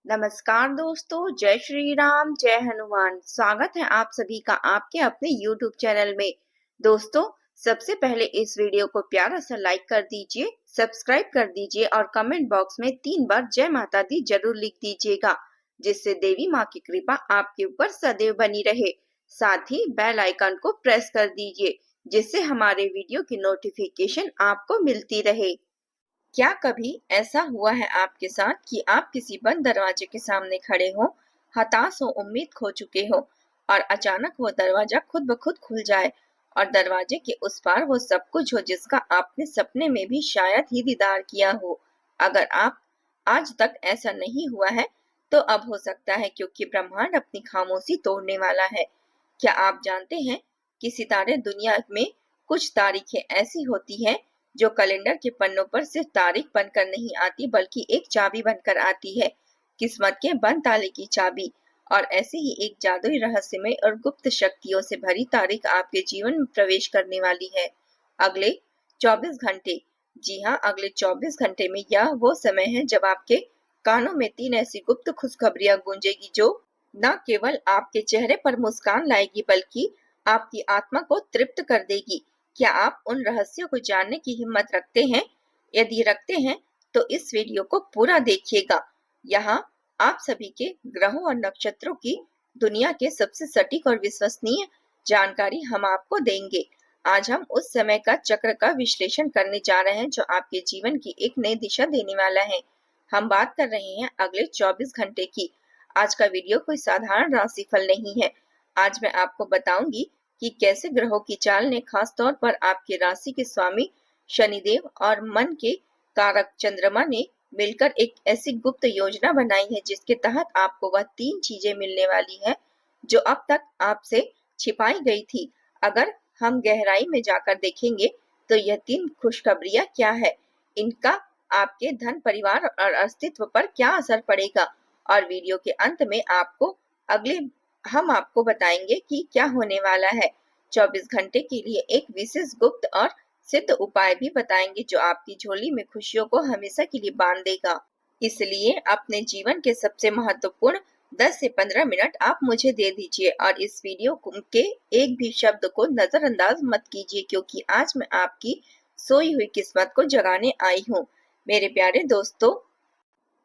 नमस्कार दोस्तों, जय श्री राम, जय हनुमान। स्वागत है आप सभी का आपके अपने YouTube चैनल में। दोस्तों, सबसे पहले इस वीडियो को प्यारा सा लाइक कर दीजिए, सब्सक्राइब कर दीजिए और कमेंट बॉक्स में 3 बार जय माता दी जरूर लिख दीजिएगा, जिससे देवी माँ की कृपा आपके ऊपर सदैव बनी रहे। साथ ही बेल आइकन को प्रेस कर दीजिए, जिससे हमारे वीडियो की नोटिफिकेशन आपको मिलती रहे। क्या कभी ऐसा हुआ है आपके साथ कि आप किसी बंद दरवाजे के सामने खड़े हो, हताश हो, उम्मीद खो चुके हो और अचानक वो दरवाजा खुद ब खुद खुल जाए और दरवाजे के उस पार वो सब कुछ हो जिसका आपने सपने में भी शायद ही दीदार किया हो। अगर आप आज तक ऐसा नहीं हुआ है तो अब हो सकता है, क्योंकि ब्रह्मांड अपनी खामोशी तोड़ने वाला है। क्या आप जानते हैं कि सितारे दुनिया में कुछ तारीखें ऐसी होती हैं जो कैलेंडर के पन्नों पर सिर्फ तारीख बनकर नहीं आती, बल्कि एक चाबी बनकर आती है, किस्मत के बंद ताले की चाबी। और ऐसे ही एक जादुई रहस्यमय और गुप्त शक्तियों से भरी तारीख आपके जीवन में प्रवेश करने वाली है अगले 24 घंटे। जी हाँ, अगले 24 घंटे में यह वो समय है जब आपके कानों में 3 ऐसी गुप्त खुशखबरियां गूंजेगी जो न केवल आपके चेहरे पर मुस्कान लाएगी, बल्कि आपकी आत्मा को तृप्त कर देगी। क्या आप उन रहस्यों को जानने की हिम्मत रखते हैं? यदि रखते हैं तो इस वीडियो को पूरा देखिएगा। यहाँ आप सभी के ग्रहों और नक्षत्रों की दुनिया के सबसे सटीक और विश्वसनीय जानकारी हम आपको देंगे। आज हम उस समय का चक्र का विश्लेषण करने जा रहे हैं जो आपके जीवन की एक नई दिशा देने वाला है। हम बात कर रहे हैं अगले 24 घंटे की। आज का वीडियो कोई साधारण राशिफल नहीं है। आज मैं आपको बताऊंगी कि कैसे ग्रहों की चाल ने खास तौर पर आपकी राशि के स्वामी शनिदेव और मन के कारक चंद्रमा ने मिलकर एक ऐसी गुप्त योजना बनाई है जिसके तहत आपको वह 3 चीजें मिलने वाली है जो अब तक आपसे छिपाई गई थी। अगर हम गहराई में जाकर देखेंगे तो यह 3 खुशखबरियां क्या है, इनका आपके धन, परिवार और अस्तित्व पर क्या असर पड़ेगा, और वीडियो के अंत में हम आपको बताएंगे कि क्या होने वाला है। 24 घंटे के लिए एक विशेष गुप्त और सिद्ध उपाय भी बताएंगे जो आपकी झोली में खुशियों को हमेशा के लिए बांध देगा। इसलिए अपने जीवन के सबसे महत्वपूर्ण 10 से 15 मिनट आप मुझे दे दीजिए और इस वीडियो के एक भी शब्द को नजरअंदाज मत कीजिए, क्योंकि आज मैं आपकी सोई हुई किस्मत को जगाने आई हूँ। मेरे प्यारे दोस्तों,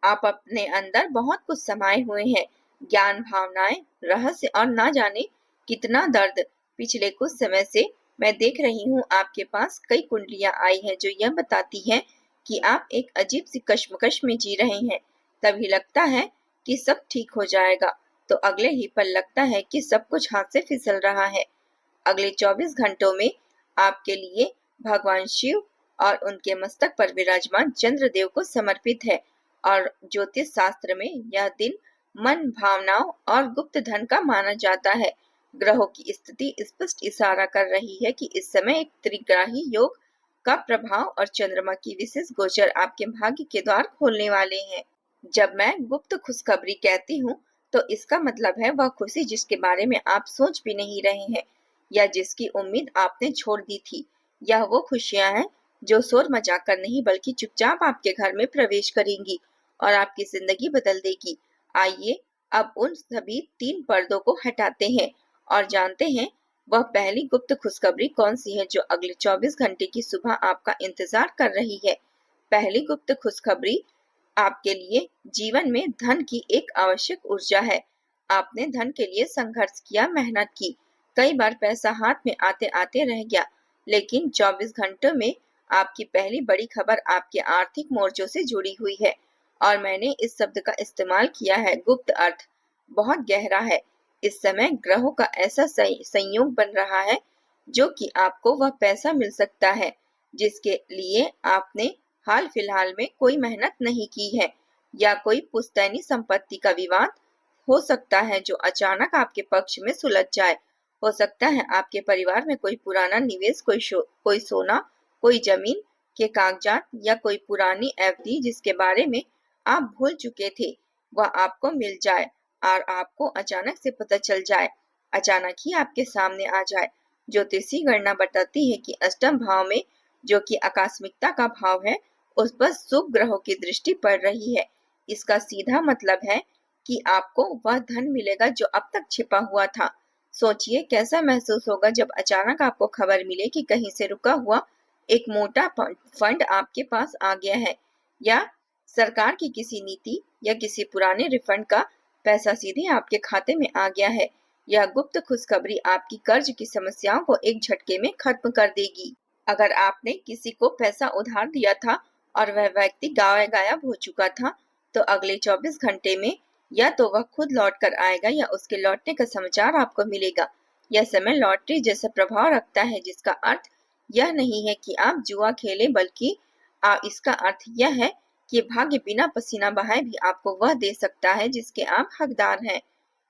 आप अपने अंदर बहुत कुछ समाये हुए हैं, ज्ञान, भावनाएं, रहस्य और ना जाने कितना दर्द। पिछले कुछ समय से मैं देख रही हूँ आपके पास कई कुंडलियां आई हैं जो यह बताती हैं कि आप एक अजीब सी कश्मकश में जी रहे हैं। तभी लगता है कि सब ठीक हो जाएगा, तो अगले ही पल लगता है कि सब कुछ हाथ से फिसल रहा है। अगले 24 घंटों में आपके लिए भगवान शिव और उनके मस्तक पर विराजमान चंद्रदेव को समर्पित है और ज्योतिष शास्त्र में यह दिन मन, भावनाओं और गुप्त धन का माना जाता है। ग्रहों की स्थिति स्पष्ट इशारा कर रही है कि इस समय एक त्रिग्राही योग का प्रभाव और चंद्रमा की विशेष गोचर आपके भाग्य के द्वार खोलने वाले हैं। जब मैं गुप्त खुशखबरी कहती हूँ तो इसका मतलब है वह खुशी जिसके बारे में आप सोच भी नहीं रहे हैं या जिसकी उम्मीद आपने छोड़ दी थी। यह वो खुशियां हैं जो शोर मचाकर नहीं बल्कि चुपचाप आपके घर में प्रवेश करेंगी और आपकी जिंदगी बदल देगी। आइए अब उन सभी 3 पर्दों को हटाते हैं और जानते हैं वह पहली गुप्त खुशखबरी कौन सी है जो अगले 24 घंटे की सुबह आपका इंतजार कर रही है। पहली गुप्त खुशखबरी आपके लिए जीवन में धन की एक आवश्यक ऊर्जा है। आपने धन के लिए संघर्ष किया, मेहनत की, कई बार पैसा हाथ में आते आते रह गया, लेकिन 24 घंटों में आपकी पहली बड़ी खबर आपके आर्थिक मोर्चों से जुड़ी हुई है। और मैंने इस शब्द का इस्तेमाल किया है, गुप्त अर्थ बहुत गहरा है। इस समय ग्रहों का ऐसा संयोग बन रहा है जो कि आपको वह पैसा मिल सकता है जिसके लिए आपने हाल फिलहाल में कोई मेहनत नहीं की है, या कोई पुश्तैनी संपत्ति का विवाद हो सकता है जो अचानक आपके पक्ष में सुलझ जाए। हो सकता है आपके परिवार में कोई पुराना निवेश, कोई सोना, कोई जमीन के कागजात या कोई पुरानी एफडी जिसके बारे में आप भूल चुके थे वह आपको मिल जाए और आपको अचानक से पता चल जाए, अचानक ही आपके सामने आ जाए। ज्योतिषी गणना बताती है कि अष्टम भाव में, जो कि आकस्मिकता का भाव है, उस पर शुभ ग्रहों की दृष्टि पड़ रही है। इसका सीधा मतलब है कि आपको वह धन मिलेगा जो अब तक छिपा हुआ था। सोचिए कैसा महसूस होगा जब अचानक आपको खबर मिले कि कहीं से रुका हुआ एक मोटा फंड आपके पास आ गया है, या सरकार की किसी नीति या किसी पुराने रिफंड का पैसा सीधे आपके खाते में आ गया है। यह गुप्त खुशखबरी आपकी कर्ज की समस्याओं को एक झटके में खत्म कर देगी। अगर आपने किसी को पैसा उधार दिया था और वह व्यक्ति गायब हो चुका था, तो अगले 24 घंटे में या तो वह खुद लौट कर आएगा या उसके लौटने का समाचार आपको मिलेगा। यह समय लॉटरी जैसा प्रभाव रखता है, जिसका अर्थ यह नहीं है कि आप जुआ खेलें, बल्कि इसका अर्थ यह है कि भाग्य बिना पसीना बहाए भी आपको वह दे सकता है जिसके आप हकदार हैं।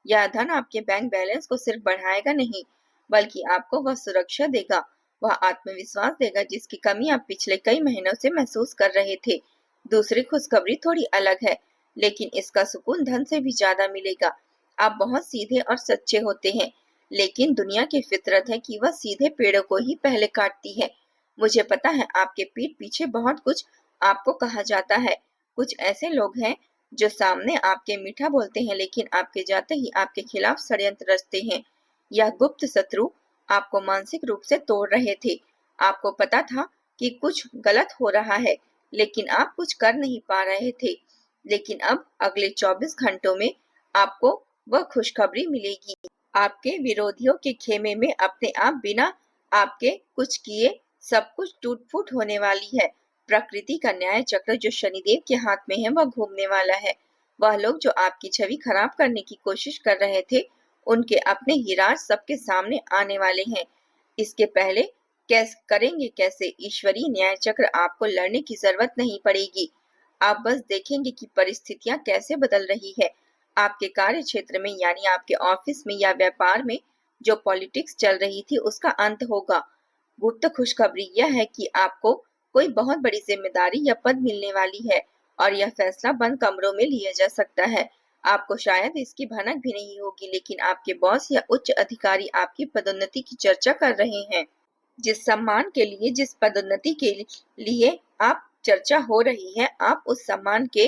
यह धन आपके बैंक बैलेंस को सिर्फ बढ़ाएगा नहीं, बल्कि आपको वह सुरक्षा देगा, वह आत्मविश्वास देगा जिसकी कमी आप पिछले कई महीनों से महसूस कर रहे थे। दूसरी खुशखबरी थोड़ी अलग है, लेकिन इसका सुकून धन से भी ज्यादा मिलेगा। आप बहुत सीधे और सच्चे होते हैं, लेकिन दुनिया की फितरत है कि वह सीधे पेड़ों को ही पहले काटती है। मुझे पता है आपके पीठ पीछे बहुत कुछ आपको कहा जाता है। कुछ ऐसे लोग हैं जो सामने आपके मीठा बोलते हैं, लेकिन आपके जाते ही आपके खिलाफ षड्यंत्र रचते हैं। यह गुप्त शत्रु आपको मानसिक रूप से तोड़ रहे थे। आपको पता था कि कुछ गलत हो रहा है, लेकिन आप कुछ कर नहीं पा रहे थे। लेकिन अब अगले 24 घंटों में आपको वह खुशखबरी मिलेगी। आपके विरोधियों के खेमे में अपने आप बिना आपके कुछ किए सब कुछ टूट फूट होने वाली है। प्रकृति का न्याय चक्र जो शनिदेव के हाथ में है, वह घूमने वाला है। वह लोग जो आपकी छवि खराब करने की कोशिश कर रहे थे, उनके अपने ही राज सबके सामने आने वाले हैं। इसके पहले करेंगे कैसे? ईश्वरीय न्याय चक्र आपको लड़ने की जरूरत नहीं पड़ेगी। आप बस देखेंगे कि परिस्थितियां कैसे बदल रही है। आपके कार्य क्षेत्र में, यानी आपके ऑफिस में या व्यापार में जो पॉलिटिक्स चल रही थी, उसका अंत होगा। गुप्त खुशखबरी यह है कि आपको कोई बहुत बड़ी जिम्मेदारी या पद मिलने वाली है, और यह फैसला बंद कमरों में लिया जा सकता है। आपको शायद इसकी भनक भी नहीं होगी, लेकिन आपके बॉस या उच्च अधिकारी आपकी पदोन्नति की चर्चा कर रहे हैं। जिस सम्मान के लिए, जिस पदोन्नति के लिए आप चर्चा हो रही है, आप उस सम्मान के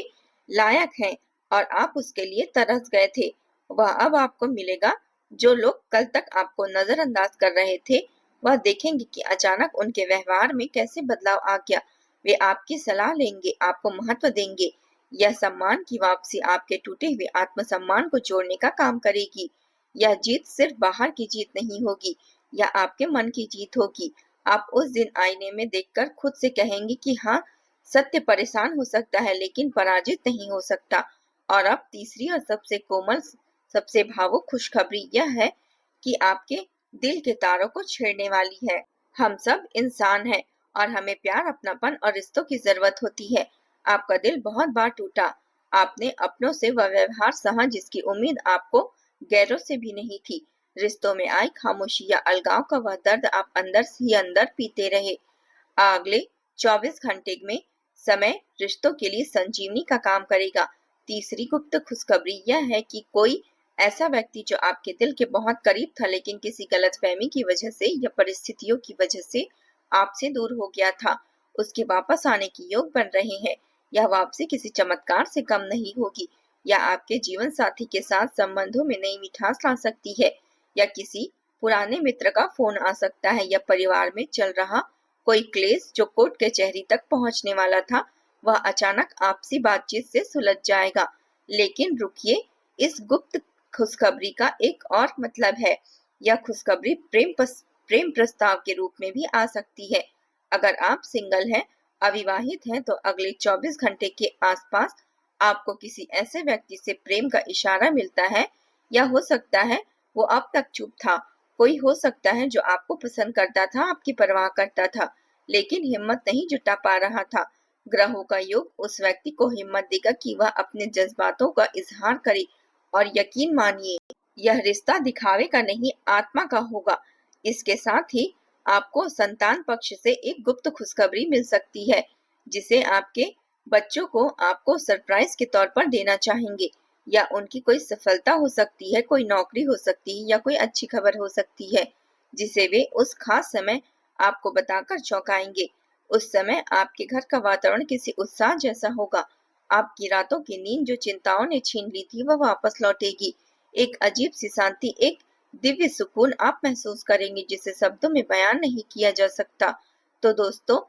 लायक हैं और आप उसके लिए तरस गए थे। वह अब आपको मिलेगा। जो लोग कल तक आपको नजरअंदाज कर रहे थे, वह देखेंगे कि अचानक उनके व्यवहार में कैसे बदलाव आ गया। वे आपकी सलाह लेंगे, आपको महत्व देंगे। यह सम्मान की वापसी आपके टूटे हुए आत्मसम्मान को जोड़ने का काम करेगी। यह जीत सिर्फ बाहर की जीत नहीं होगी, यह आपके मन की जीत होगी। आप उस दिन आईने में देखकर खुद से कहेंगे कि हाँ, सत्य परेशान हो सकता है, लेकिन पराजित नहीं हो सकता। और अब तीसरी और सबसे कोमल, सबसे भावुक खुशखबरी यह है कि आपके दिल के तारों को छेड़ने वाली है। हम सब इंसान हैं और हमें प्यार, अपनापन और रिश्तों की जरूरत होती है। आपका दिल बहुत बार टूटा। आपने अपनों से वह व्यवहार सहा जिसकी उम्मीद आपको गैरों से भी नहीं थी। रिश्तों में आई खामोशी या अलगाव का वह दर्द आप अंदर ही अंदर पीते रहे। अगले 24 घंटे में समय रिश्तों के लिए संजीवनी का काम करेगा। तीसरी गुप्त खुशखबरी यह है कि कोई ऐसा व्यक्ति जो आपके दिल के बहुत करीब था, लेकिन किसी गलतफहमी की वजह से या परिस्थितियों की वजह से आपसे दूर हो गया था, उसके वापस आने के योग बन रहे हैं। यह वापसी किसी चमत्कार से कम नहीं होगी, या आपके जीवन साथी के साथ संबंधों में नई मिठास ला सकती है, या किसी पुराने मित्र का फोन आ सकता है, या परिवार में चल रहा कोई क्लेश जो कोर्ट कचहरी तक पहुंचने वाला था, वह अचानक आपसी बातचीत से सुलझ जाएगा। लेकिन रुकिए, इस गुप्त खुशखबरी का एक और मतलब है। यह खुशखबरी प्रेम प्रस्ताव के रूप में भी आ सकती है। अगर आप सिंगल हैं, अविवाहित हैं, तो अगले 24 घंटे के आसपास आपको किसी ऐसे व्यक्ति से प्रेम का इशारा मिलता है, या हो सकता है वो अब तक चुप था। कोई हो सकता है जो आपको पसंद करता था, आपकी परवाह करता था, लेकिन हिम्मत नहीं जुटा पा रहा था। ग्रहों का योग उस व्यक्ति को हिम्मत देगा कि वह अपने जज्बातों का इजहार करे, और यकीन मानिए, यह रिश्ता दिखावे का नहीं, आत्मा का होगा। इसके साथ ही आपको संतान पक्ष से एक गुप्त खुशखबरी मिल सकती है, जिसे आपके बच्चों को आपको सरप्राइज के तौर पर देना चाहेंगे, या उनकी कोई सफलता हो सकती है, कोई नौकरी हो सकती है, या कोई अच्छी खबर हो सकती है, जिसे वे उस खास समय आपको बताकर चौंकाएंगे। उस समय आपके घर का वातावरण किसी उत्साह जैसा होगा। आपकी रातों की नींद जो चिंताओं ने छीन ली थी वह वापस लौटेगी। एक अजीब सी शांति, एक दिव्य सुकून आप महसूस करेंगे जिसे शब्दों में बयान नहीं किया जा सकता। तो दोस्तों,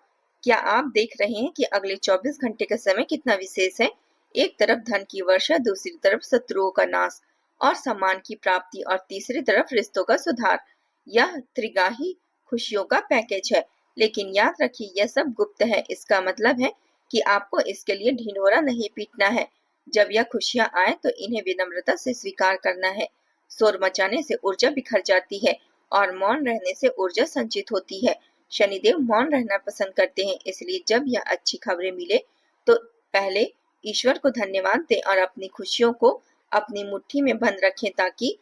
क्या आप देख रहे हैं कि अगले 24 घंटे का समय कितना विशेष है? एक तरफ धन की वर्षा, दूसरी तरफ शत्रुओं का नाश और सम्मान की प्राप्ति, और तीसरी तरफ रिश्तों का सुधार। यह त्रिगाही खुशियों का पैकेज है। लेकिन याद रखिए, यह सब गुप्त है। इसका मतलब है कि आपको इसके लिए ढिंढोरा नहीं पीटना है। जब यह खुशियां आए तो इन्हें विनम्रता से स्वीकार करना है। शोर मचाने से ऊर्जा बिखर जाती है और मौन रहने से ऊर्जा संचित होती है। शनिदेव मौन रहना पसंद करते हैं, इसलिए जब यह अच्छी खबरें मिले तो पहले ईश्वर को धन्यवाद दें और अपनी खुशियों को अपनी मुट्ठी में बंद रखें ताकि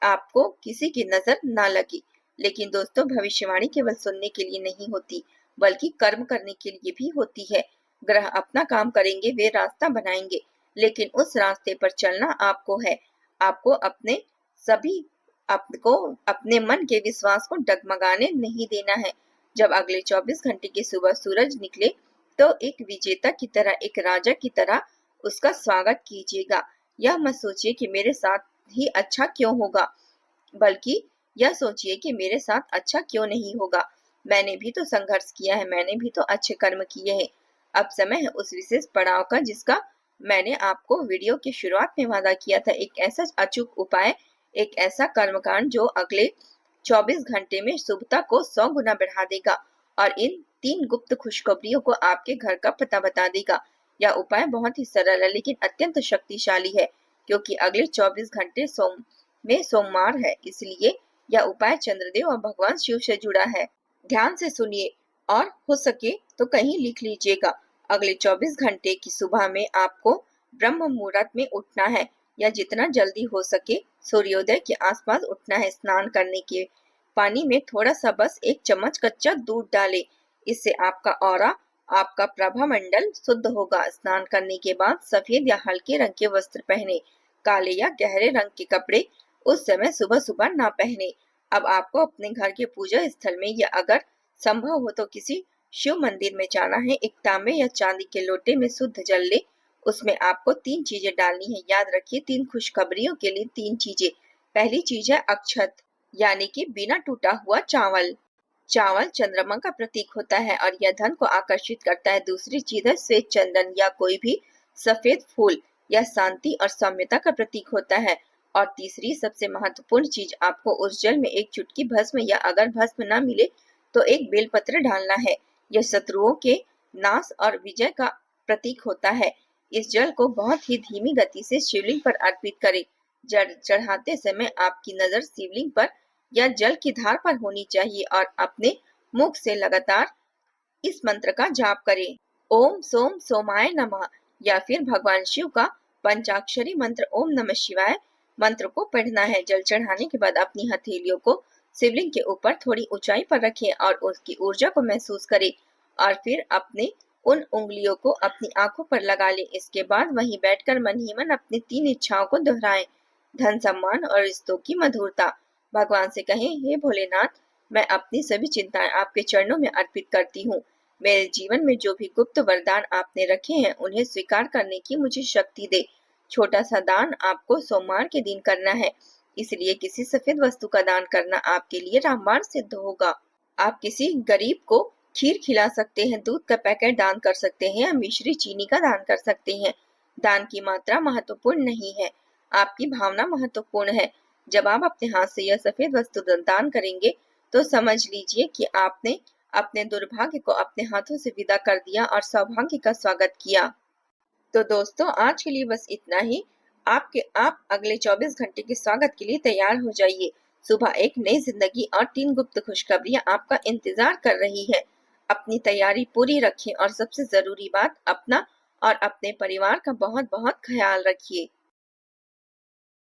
आपको किसी की नजर ना लगे। लेकिन दोस्तों, भविष्यवाणी केवल सुनने के लिए नहीं होती, बल्कि कर्म करने के लिए भी होती है। ग्रह अपना काम करेंगे, वे रास्ता बनाएंगे, लेकिन उस रास्ते पर चलना आपको है। आपको अपने सभी आपको अपने मन के विश्वास को डगमगाने नहीं देना है। जब अगले 24 घंटे की सुबह सूरज निकले तो एक विजेता की तरह, एक राजा की तरह उसका स्वागत कीजिएगा। यह मत सोचिए कि मेरे साथ ही अच्छा क्यों होगा, बल्कि यह सोचिए कि मेरे साथ अच्छा क्यों नहीं होगा। मैंने भी तो संघर्ष किया है, मैंने भी तो अच्छे कर्म किए हैं। अब समय है उस विशेष पड़ाव का जिसका मैंने आपको वीडियो की शुरुआत में वादा किया था। एक ऐसा अचूक उपाय, एक ऐसा कर्मकांड जो अगले 24 घंटे में शुभता को 100 गुना बढ़ा देगा और इन 3 गुप्त खुशखबरियों को आपके घर का पता बता देगा। यह उपाय बहुत ही सरल है लेकिन अत्यंत शक्तिशाली है, क्योंकि अगले 24 घंटे सोमवार है, इसलिए यह उपाय चंद्रदेव और भगवान शिव से जुड़ा है। ध्यान से सुनिए और हो सके तो कहीं लिख लीजिएगा। अगले 24 घंटे की सुबह में आपको ब्रह्म मुहूर्त में उठना है, या जितना जल्दी हो सके सूर्योदय के आसपास उठना है। स्नान करने के पानी में थोड़ा सा बस 1 चम्मच कच्चा दूध डालें। इससे आपका ऑरा, आपका प्रभा मंडल शुद्ध होगा। स्नान करने के बाद सफेद या हल्के रंग के वस्त्र पहने, काले या गहरे रंग के कपड़े उस समय सुबह सुबह ना पहने। अब आपको अपने घर के पूजा स्थल में या अगर संभव हो तो किसी शिव मंदिर में जाना है। एक तांबे या चांदी के लोटे में शुद्ध जल ले, उसमें आपको 3 चीजें डालनी है। याद रखिए, 3 खुशखबरियों के लिए 3 चीजें। पहली चीज है अक्षत, यानी कि बिना टूटा हुआ चावल। चावल चंद्रमा का प्रतीक होता है और यह धन को आकर्षित करता है। दूसरी चीज है श्वेत चंदन या कोई भी सफेद फूल, यह शांति और सौम्यता का प्रतीक होता है। और तीसरी सबसे महत्वपूर्ण चीज, आपको उस जल में 1 चुटकी भस्म या अगर भस्म न मिले तो 1 बेलपत्र डालना है। यह शत्रुओं के नाश और विजय का प्रतीक होता है। इस जल को बहुत ही धीमी गति से शिवलिंग पर अर्पित करें। जल चढ़ाते समय आपकी नजर शिवलिंग पर या जल की धार पर होनी चाहिए और अपने मुख से लगातार इस मंत्र का जाप करें, ओम सोम सोमाय नमः, या फिर भगवान शिव का पंचाक्षरी मंत्र ओम नमः शिवाय मंत्र को पढ़ना है। जल चढ़ाने के बाद अपनी हथेलियों को शिवलिंग के ऊपर थोड़ी ऊंचाई पर रखें और उसकी ऊर्जा को महसूस करें, और फिर अपने उन उंगलियों को अपनी आंखों पर लगा लें। इसके बाद वहीं बैठकर मन ही मन अपनी 3 इच्छाओं को दोहराएं। धन, सम्मान और रिश्तों की मधुरता। भगवान से कहें, हे भोलेनाथ, मैं अपनी सभी चिंताएं आपके चरणों में अर्पित करती हूँ। मेरे जीवन में जो भी गुप्त वरदान आपने रखे हैं उन्हें स्वीकार करने की मुझे शक्ति दे। छोटा सा दान आपको सोमवार के दिन करना है, इसलिए किसी सफेद वस्तु का दान करना आपके लिए रामबाण सिद्ध होगा। आप किसी गरीब को खीर खिला सकते हैं, दूध का पैकेट दान कर सकते हैं या मिश्री चीनी का दान कर सकते हैं। दान की मात्रा महत्वपूर्ण नहीं है, आपकी भावना महत्वपूर्ण है। जब आप अपने हाथ से यह सफेद वस्तु दान करेंगे तो समझ लीजिए कि आपने अपने दुर्भाग्य को अपने हाथों से विदा कर दिया और सौभाग्य का स्वागत किया। तो दोस्तों, आज के लिए बस इतना ही। आप अगले 24 घंटे के स्वागत के लिए तैयार हो जाइए। सुबह एक नई जिंदगी और 3 गुप्त खुशखबरियां आपका इंतजार कर रही है। अपनी तैयारी पूरी रखें और सबसे जरूरी बात, अपना और अपने परिवार का बहुत बहुत ख्याल रखिए।